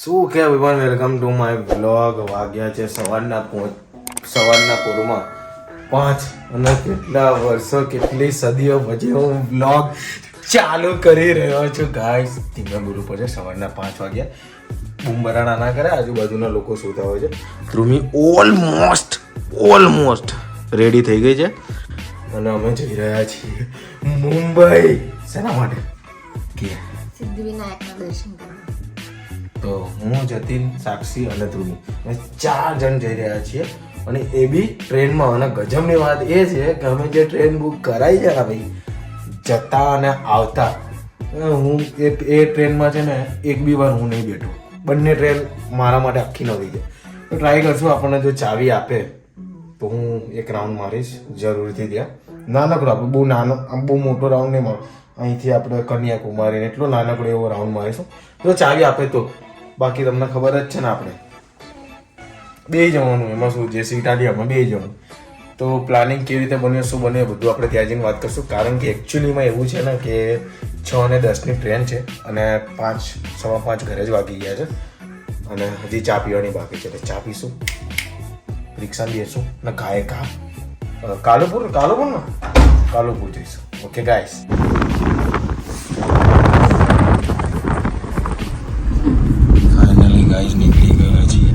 શું કે everyone, welcome to my blog. વાગ્યા છે સવારના પોરમાં 5 અને કેટલા વર્ષો કેટલી સદીઓ પછી હું બ્લોગ ચાલુ કરી રહ્યો છું. ગાઈસ ધીમે બોલવું પડશે. સવારના 5 વાગ્યા. બૂમબરાણા ના કરે, આજુબાજુના લોકો સૂતા હોય છે. ધ્રુમી ઓલમોસ્ટ રેડી થઈ ગઈ છે અને અમે જઈ રહ્યા છીએ મુંબઈ. શેના માટે? કે સિદ્ધિવિનાયકના દર્શન કરવા. તો હું, જતીન, સાક્ષી અને ધ્રુવી અમે 4 જણ જઈ રહ્યા છીએ અને એ બી ટ્રેનમાં. અને ગજબની વાત એ છે કે અમે જે ટ્રેન બુક કરાવી છે ને ભાઈ, જતા અને આવતા, હું એ ટ્રેનમાં છે ને એક બી વાર હું નહીં બેઠો. બંને ટ્રેન મારા માટે આખી નવી છે. તો ટ્રાય કરશું, આપણને જો ચાવી આપે તો હું એક રાઉન્ડ મારીશ જરૂરથી ત્યાં. નાનકડો આપણે બહુ મોટો રાઉન્ડ નહીં મારો. અહીંથી આપણે કન્યાકુમારી એટલો નાનકડો એવો રાઉન્ડ મારીશું. જો ચાવી આપે તો. બાકી તમને ખબર જ છે ને, આપણે બે જવાનું, એમાં શું, જે સીટ આલી અમે બે જવાનું. તો પ્લાનિંગ કેવી રીતે બન્યું, શું બન્યું, બધું આપણે ત્યાં જઈને વાત કરીશું. કારણ કે એકચ્યુઅલીમાં એવું છે ને કે 6 અને 10ની ટ્રેન છે અને 5:15 ઘરે જ વાગી ગયા છે અને હજી ચા પીવાની બાકી છે. એટલે ચા પીશું, રિક્ષામાં બેસું ને કાલુપુર જઈશું. Okay guys. ફાઇનલી ગાઈસ નીકળી ગયા છીએ.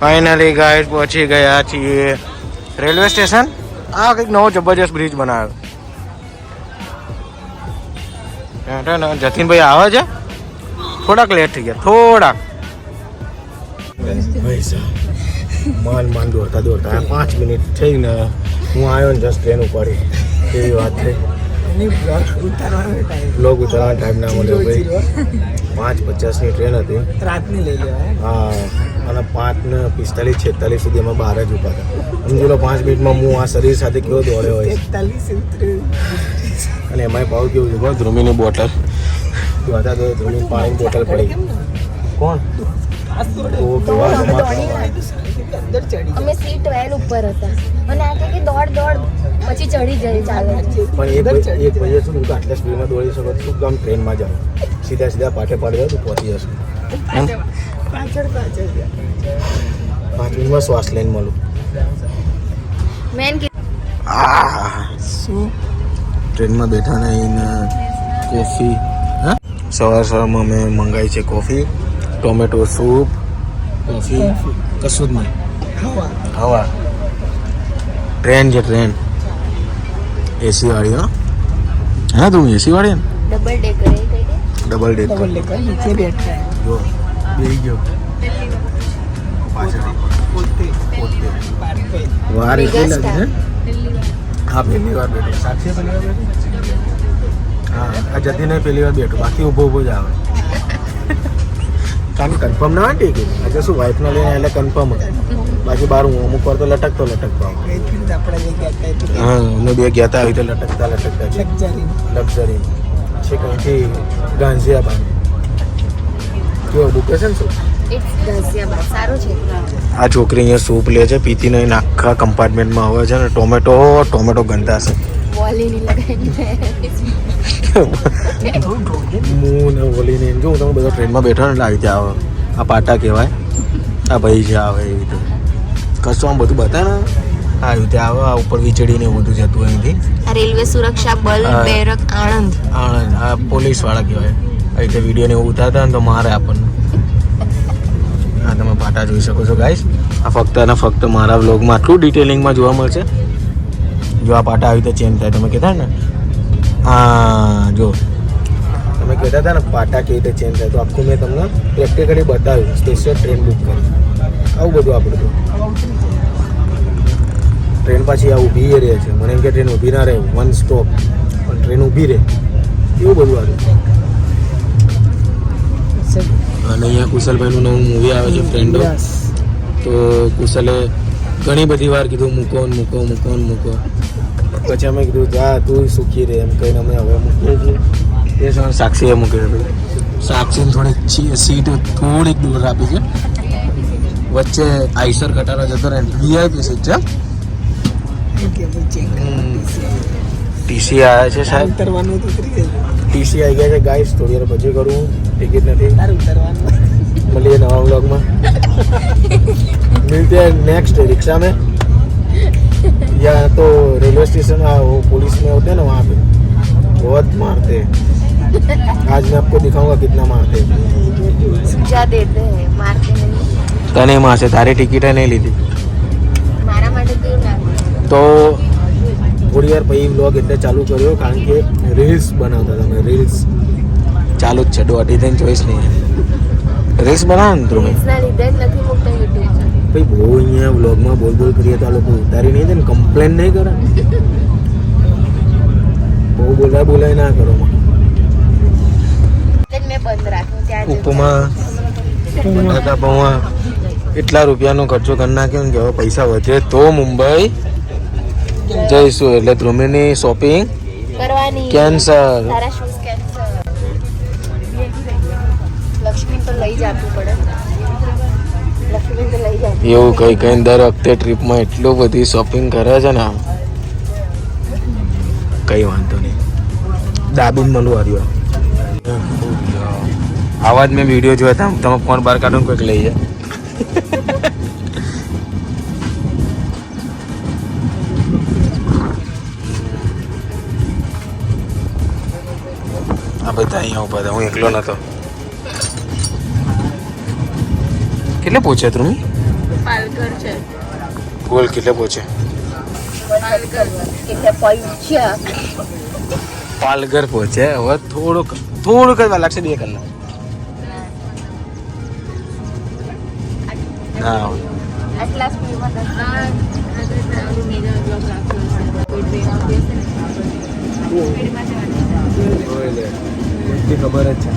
ફાઇનલી ગાઈસ પહોંચી ગયા છીએ રેલવે સ્ટેશન. આ કંઈક નવો જબરજસ્ત બ્રિજ બનાવ્યો. જતીનભાઈ આવે છે, થોડાક લેટ થઈ ગયા, થોડાક. માન દોડતા 5 મિનિટ થઈ ને હું આવ્યો ને જસ્ટ ટ્રેન ઉપાડી. એવી વાત થઈ. બ્લોગ ઉતારવાનો ટાઈમ ના મળ્યો ભાઈ. 5:50ની ટ્રેન હતી રાતની લઈ લેવાય. હા, અને 5:45-46 સુધી અમે બહાર જ ઉભા હતા. સમજી લો 5 મિનિટમાં હું આ શરીર સાથે કેવો દોડ્યો હોય. અને એમાંય ભાવ કેવું છે, ધ્રુમીની બોટલ હતા તો ધ્રુમી પાણીની બોટલ પડી. કોણ? અમે સીટ વેલ ઉપર હતા અને આ કે દોડ પછી ચડી જાય ચાલે. પણ એક ભાઈએ શું, તો આટલા સ્પીડમાં દોડી શકો તો શું કામ ટ્રેનમાં જાઓ? સીધા પાટે પાડી જાવ તો પહોંચી જશો. 5 મિનિટમાં શ્વાસ લઈને મળું. શું ટ્રેનમાં બેઠા નહીં ને કોફી. હા, સવારમાં મેં મંગાવી છે કોફી, ટોમેટો સૂપ, કોફી, કશું જ નહીં, હવા. ટ્રેન છે, ટ્રેન એસી વાળી. હા તું એસી વાળી ને? ડબલ ડેકર નીચે બેઠા જો બેહી ગયો પાછળ. વાર એટલી લાગે છે. હા, પહેલી વાર બેઠો. સાક્ષી પહેલી વાર બેઠો. હા, આ જતીને પહેલી વાર બેઠો, બાકી ઊભો જ આવે. કારણ કન્ફર્મ ના હોય ટિકિટ. આજે શું વાઇફને લઈને એટલે કન્ફર્મ હોય, બાકી બહાર હું અમુક વાર તો લટકતો હા, અમે બે ગયા હતા આવી રીતે લટકતા લક્ઝરી છે કંઈથી ગાંઝિયાબાદ. કેવો બુક છે ને શું? આ છોકરી અહીંયા સૂપ લે છે, પીતી નહીં. આખા કમ્પાર્ટમેન્ટમાં આવે છે ને ટોમેટો ગંદા છે. જો તમે બધા ટ્રેનમાં બેઠો ને એટલે આવી રીતે આવે. આ પાટા કહેવાય. આ ભાઈ છે આવે એવી રીતે કશું આમ બધું બતાવે ને આવી રીતે આવે. આ ઉપર વીચડીને એવું બધું જતું અહીંથી. રેલવે સુરક્ષા બલ બેરક આણંદ. આ પોલીસ વાળા કહેવાય. આવી રીતે વિડીયો ને એવું ઉતારતા ને તો મારે આપણને. હા, તમે પાટા જોઈ શકો છો ગાઈસ. આ ફક્ત મારા વ્લોગમાં આટલું ડિટેલિંગમાં જોવા મળશે. જો આ પાટા આવી રીતે ચેન્જ થાય, તમે કહેતા ને, હા જો તમે કહેતા હતા ને પાટા કેવી રીતે ચેન્જ થાય, તો આખું મેં તમને પ્રેક્ટિકલી બતાવ્યું. સ્પેશિયલ ટ્રેન બુક કરી, આવું બધું આપણું. ટ્રેન પાછી આ ઊભી રહે છે. મને એમ કે ટ્રેન ઊભી ના રહે, 1 સ્ટોપ, પણ ટ્રેન ઊભી રહે, એવું બધું આવ્યું. અને અહીંયા કુશલભાઈનું નવું મૂવી આવે છે ફ્રેન્ડો. તો કુશલે ઘણી બધી વાર કીધું મૂકો. પછી અમે કીધું જા તું સુખી રહે એમ કહીને અમે હવે મૂકીએ છીએ. એ સમય સાક્ષીએ મૂકી દીધું. સાક્ષીને થોડીક સીટ થોડીક દૂર આપી છે. વચ્ચે આઈસર કટારો જતો રહે, વીઆઈપી સીટ છે. ટીસી આવ્યા છે સાહેબ, ઉતરવાનું તો ઉતરી ગયું. ટીસી આવી ગયા છે ગાઈસ. થોડી વાર પછી કરું, ટિકિટ નથી. તારે ઉતરવાનું. મળીએ नवा व्लॉग में. मिलते हैं नेक्स्ट रिक्शा में या तो रेलवे स्टेशन वो पुलिस में होते हैं ना वहाँ पे बहुत मारते हैं. आज मैं आपको दिखाऊंगा कितना मारते हैं. સજા દેતે હે, મારતે નહીં. તને મારશે, તારી ટિકિટ નહીં લીધી મારા માટે તો ના. તો થોડી વાર પછી વ્લોગ એટલે ચાલુ કર્યો કારણ કે રીલ્સ બનાવતા હતા. મેં રીલ્સ ચાલુ જ છે, દોઢી થઈને જોઈશ નહીં. રીલ્સ બનાવો ને તમે રીલ્સના લીધે જ નથી મૂકતા યુટ્યુબ પર. ભાઈ બહુ અહીંયા વ્લોગમાં બોલ કરીએ તો આ લોકો ઉતારી નહીં દે ને, કમ્પ્લેન નહીં કરે. બહુ બોલાય ના કરો. એટલે જ મેં બંધ રાખ્યું ત્યાં જ. ઉપમા બટાકા પૌવા એટલા રૂપિયાનો ખર્ચો કરી નાખ્યો ને કે હવે પૈસા વધે તો મુંબઈ જઈશું. એટલે ધ્રુમીની શોપિંગ કરવાની. કેન્સર. તારા શૂઝ કેન્સર. લક્ષ્મી તો લઈ જ આપવું પડે. લક્ષ્મી તો લઈ જાય. એવું કઈ દર વખતે ટ્રીપમાં એટલું બધી શોપિંગ કરે છે ને. કઈ વાંધો નહીં, દાબીન મળું આવ્યો. આવા જ મેં વિડીયો જોયા હતા. તમે ફોન બહાર કાઢો ને કોઈક લઈ જાય. આ બધા અહીંયા ઉભા હતા, હું એકલો નતો. કેટલે પહોંચ્યા તમે? પાલઘર છે. બોલ કેટલે પહોંચ્યા? એટલે પૈસા પાલઘર પહોંચ્યા. હવે થોડુંક જ વાર લાગશે, 2 કલાક. ના આટલા સ્પીડમાં ખબર જ છે.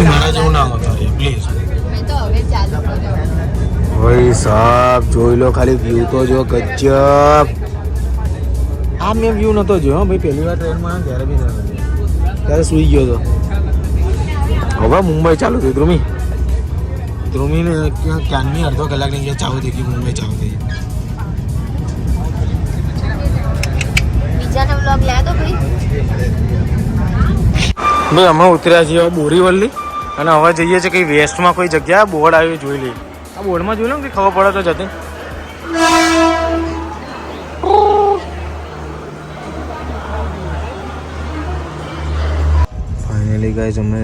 મારા જેવું ના હોતો પ્લીઝ. મેં તો હવે ચાલુ કર્યો. ભાઈ સાહેબ જોઈ લો, ખાલી વ્યૂ તો જો ગજબ. આ મેં વ્યૂ નતો જોયો ભાઈ. પહેલી વાર ટ્રેનમાં ત્યારે બી ના ત્યારે સૂઈ ગયો હતો. હવે મુંબઈ ચાલુ થયું. ધ્રુમીને ક્યાંની અડધો કલાકની જગ્યાએ ચાલુ થઈ ગઈ. મુંબઈ ચાલુ થઈ. બીજાનો વ્લોગ યાદ ભાઈ. ભાઈ અમે ઉતર્યા છીએ બોરીવલ્લી અને હવે જઈએ છીએ કંઈ વેસ્ટમાં કોઈ જગ્યા. બોર્ડ આવ્યું જોઈ લઈએ. આ બોર્ડમાં જોઈ લો ને ખબર પડે તો જતી. ફાઇનલી ગાઈઝ અમે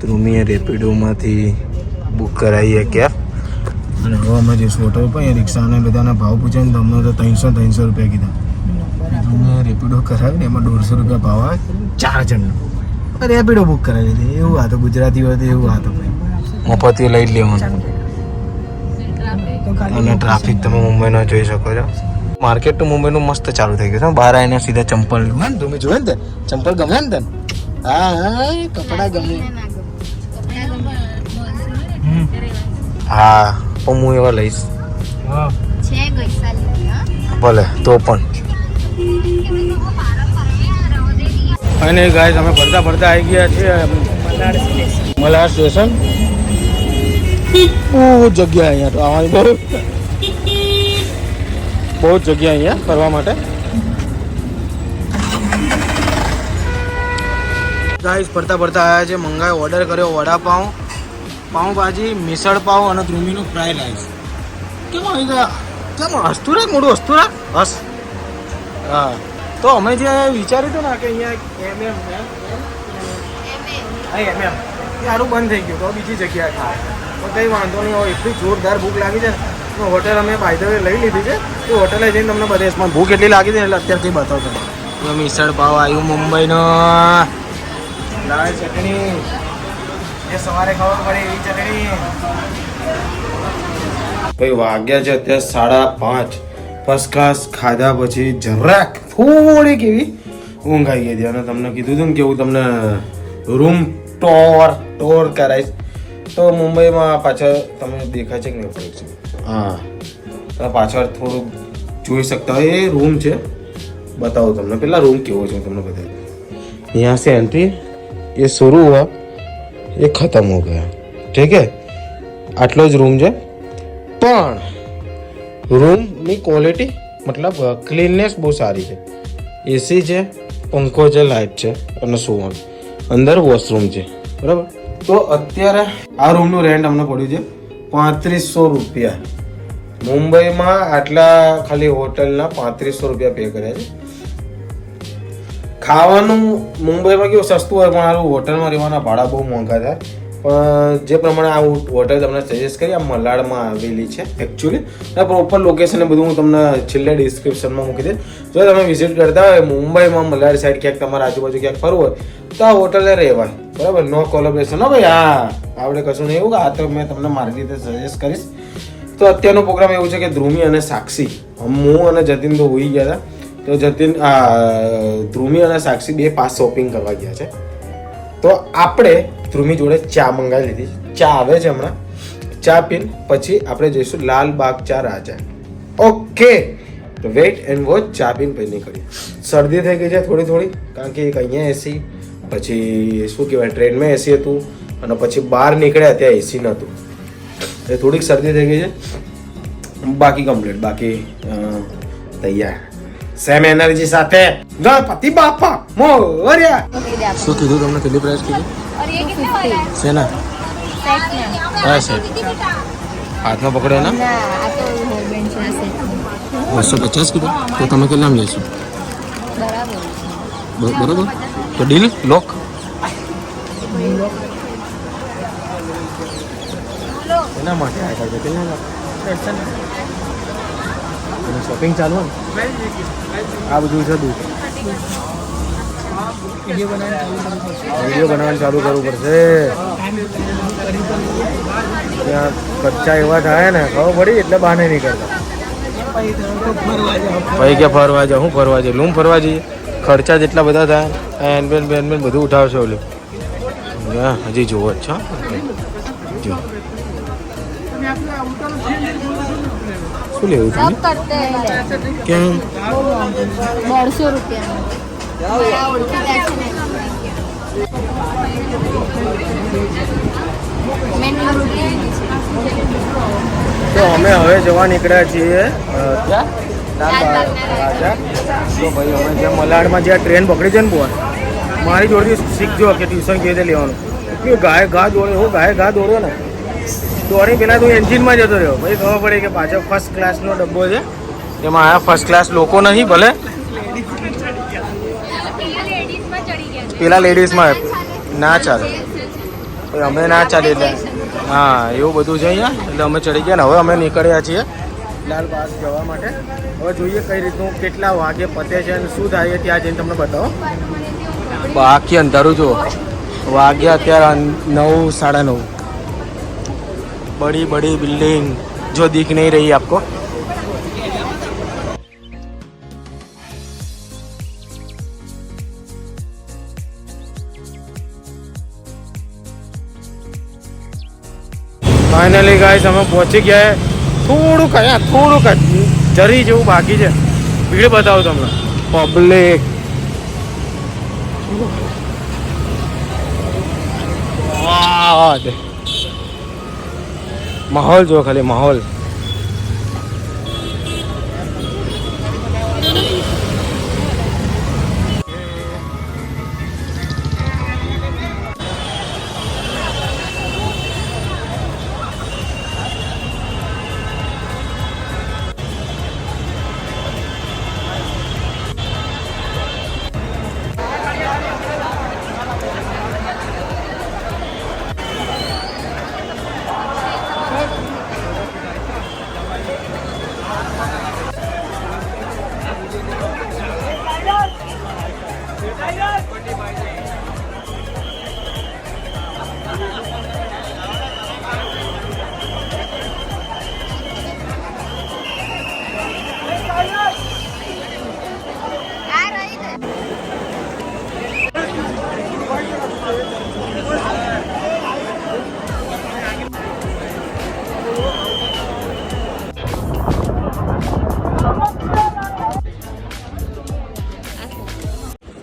ધ્રુમીએ રેપિડોમાંથી બુક કરાવીએ કેબ અને હવે અમે જઈશું હોટલ પર. અહીંયા રિક્ષાને બધાના ભાવ પૂછે ને તમને તો 300 રૂપિયા કીધા. ધ્રુમીએ રેપિડો કરાવીને એમાં 150 રૂપિયા ભાવ આવે 4 જણનો. રેપિડો બુક કરાવી દીધી. એવું આ તો ગુજરાતી હોય તો એવું આ તો ભાઈ મફતી લઈ જ લેવાનું. અને ટ્રાફિક તમે મુંબઈનો જોઈ શકો છો. માર્કેટ તો મુંબઈનું મસ્ત ચાલુ થઈ ગયું છે. બહાર આવીને સીધા ચંપલ ગમે ને તમે જોયે ને ચંપલ ગમે ને તને? હા કપડા ગમે. હા પણ હું એવા લઈશ. છે ગઈસાલી હા. ભલે તો પણ. અને ગાઈસ અમે ફરતા આવી ગયા છીએ મલાડ સ્ટેશન. બહુ જગ્યા અહીંયા તો આવવાની બહુ જગ્યા અહીંયા ફરવા માટે. ગાઈસ ફરતા આવ્યા છે. મંગાવ્યો, ઓર્ડર કર્યો વડાપાઉં, પાઉંભાજી, મિસળ પાવ અને ધ્રુમીનું ફ્રાઈડ રાઈસ. કેમ આવી ગયા? કેમ હસતું રાખ, મોડું હસતું રાખ, હસ. હા તો અમે જે વિચાર્યું હતું ને કે અહીંયા MM સારું બંધ થઈ ગયું તો બીજી જગ્યાએ ખાય તો કંઈ વાંધો નહીં હોય. એટલી જોરદાર ભૂખ લાગી છે તો હોટેલ અમે બાય ધ વે લઈ લીધી છે. તો હોટેલે જઈને તમને બધે ભૂખ એટલી લાગી છે એટલે અત્યારે કંઈ બતાવતો નહીં. મિસળ પાવ આવ્યું મુંબઈનો. લાલ ચટણી એ સવારે ખબર પડે એવી ચટણી. ભાઈ વાગ્યા છે અત્યારે 5:30. ફર્સ્ટ ક્લાસ ખાધા પછી જરાક થોડીક એવી ઊંઘ આવી ગઈ હતી અને તમને કીધું હતું ને કે હું તમને રૂમ ટોર કરાવીશ. તો મુંબઈમાં પાછળ તમે દેખાય છે કે નહીં? હા તમે પાછળ થોડુંક જોઈ શકતા હોય. એ રૂમ છે, બતાવો તમને. પેલા રૂમ કેવો છે તમને બતાવી. यहाँ से एंट्री ये शुरू हुआ ये खत्म हो गया. ठीक है આટલો જ રૂમ છે પણ રૂમની ક્વોલિટી મતલબ ક્લીનનેસ બહુ સારી છે. એસી છે, પંખો છે, લાઇટ છે અને સોવાનું. અંદર વોશરૂમ છે. બરાબર. તો અત્યારે આ રૂમનું રેન્ટ અમને પડ્યું છે 3500 રૂપિયા. મુંબઈમાં આટલા ખાલી હોટલના 3500 રૂપિયા પે કર્યા છે. ખાવાનું મુંબઈમાં કેવું સસ્તું હોય પણ આ હોટલમાં રહેવાના ભાડા બહુ મોંઘા થાય. પણ જે પ્રમાણે આ હોટલ તમને સજેસ્ટ કરી આ મલાડમાં આવેલી છે એકચ્યુઅલી. અને પ્રોપર લોકેશન બધું હું તમને છેલ્લે ડિસ્ક્રિપ્શનમાં મૂકી દઈશ. જો તમે વિઝિટ કરતા હોય મુંબઈમાં મલાડ સાઈડ ક્યાંક તમારા આજુબાજુ ક્યાંક ફરવું હોય તો આ હોટલે રહેવાય. બરાબર. નો કોલેબરેશન હો ભાઈ. હા આપણે કશું નહીં એવું. આ તો મેં તમને મારી રીતે સજેસ્ટ કરીશ. તો અત્યારનો પ્રોગ્રામ એવું છે કે ધ્રુમી અને સાક્ષી, હું અને જતીન તો હોઈ ગયા હતા. તો જતીન ધ્રુમી અને સાક્ષી બે પાસ શોપિંગ કરવા ગયા છે. તો આપણે ધ્રુમી જોડે ચા મંગાવી લીધી. ચા આવે છે હમણાં. ચા પીને પછી આપણે જઈશું લાલબાગ ચા રાજા. ઓકે. તો વેઇટ એન્ડ વોચ. ચા પીને પછી નીકળીએ. શરદી થઈ ગઈ છે થોડી થોડી, કારણ કે એક અહીંયા એસી, પછી શું કહેવાય ટ્રેનમાં એસી હતું અને પછી બહાર નીકળ્યા ત્યાં એસી નહોતું. એ થોડીક શરદી થઈ ગઈ છે. બાકી કમ્પ્લીટ. બાકી તૈયાર. સેમ એનર્જી સાથે ગણપતિ બાપા મોર્યા. શું કીધું તમને? કેટલી પ્રાઇસ કીધી? और ये कितने वाला है? શેના? सेट में હા સેટ. હાથમાં પકડે ને ना आ तो हेयर बैंड છે સેટ 250 કીધું. તો તમે કેટલામ લેશો? બરાબર. બરોબર. તો ડીલ લોક. એના માટે આ કાઢે કેટલા શોપિંગ ચાલુ હોય ને આ બધું છે દૂધ. વિડીયો બનાવવાનું ચાલુ કરવું પડશે. ત્યાં કચ્ચા એવા થાય ને ખબર પડી એટલે બહાર નહીં નીકળતા. ભાઈ કે ફરવા જાવ. હું ફરવા જઈએ? લૂમ ફરવા જઈએ. ખર્ચા જેટલા બધા થાય એનબેન બેનબેન બધું ઉઠાવશે ઓલું. હજી જોવો જ છો. જો શું લેવું सब करते हैं કેમ? 150 रुपया તો અમે હવે જવા નીકળ્યા છીએ ક્યાં? લાલબાગ રાજા. તો ભાઈ અમે જ્યાં મલાડમાં જ્યાં ટ્રેન પકડી છે ને બોલ, મારી જોડેથી શીખજો કે ટ્યુશન કેવી રીતે લેવાનું. એટલું ગાય ઘા દોડ્યો. હું ગાય ઘા દોડ્યો ને દોડી પહેલાં તું એન્જિનમાં જતો રહ્યો. ભાઈ ખબર પડી કે પાછળ ફર્સ્ટ ક્લાસનો ડબ્બો છે. એમાં આયા ફર્સ્ટ ક્લાસ લોકો નહીં ભલે. પેલા લેડીઝમાં ના ચાલે. અમે ના ચાલીએ એટલે હા એવું બધું છે અહીંયા. એટલે અમે ચડી ગયા ને હવે અમે નીકળ્યા છીએ લાલબાગ જવા માટે. હવે જોઈએ કઈ રીતનું કેટલા વાગે પતે છે અને શું થાય ત્યાં જઈને તમને બતાવો. બાકી અંધારું જુઓ. વાગ્યા અત્યારે 9, 9:30. बड़ी बड़ी बिल्डिंग जो दिख नहीं रही आपको. फाइनली गाइस અમે પહોંચી ગયા. થોડુંક અહીંયા થોડુંક જરી જેવું બાકી છે. ભીડ બતાવું તમને. પબ્લિક વાહ. माहौल जो खाली माहौल.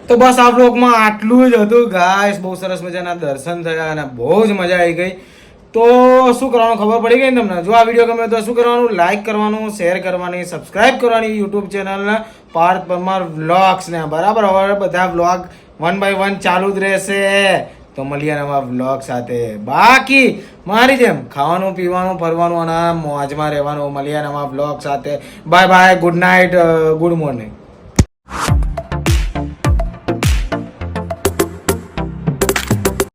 તો બસ આ બ્લોગમાં આટલું જ હતું ગાઈસ. બહુ સરસ મજાના દર્શન થયા અને બહુ જ મજા આવી ગઈ. તો શું કરવાનું ખબર પડી ગઈ ને તમને? જો આ વિડીયો ગમે તો શું કરવાનું? લાઈક કરવાનું, શેર કરવાની, સબસ્ક્રાઇબ કરવાની YouTube channel Parth Parmar vlogs ને. બરાબર, હવે બધા વ્લોગ 1 by 1 ચાલુ જ રહેશે. તો મળીએ નવા વ્લોગ સાથે. બાકી મારી જેમ ખાવાનું, પીવાનું, ફરવાનું અને મોજમાં રહેવાનું. મળીએ નવા વ્લોગ સાથે. Bye bye, good night, good morning.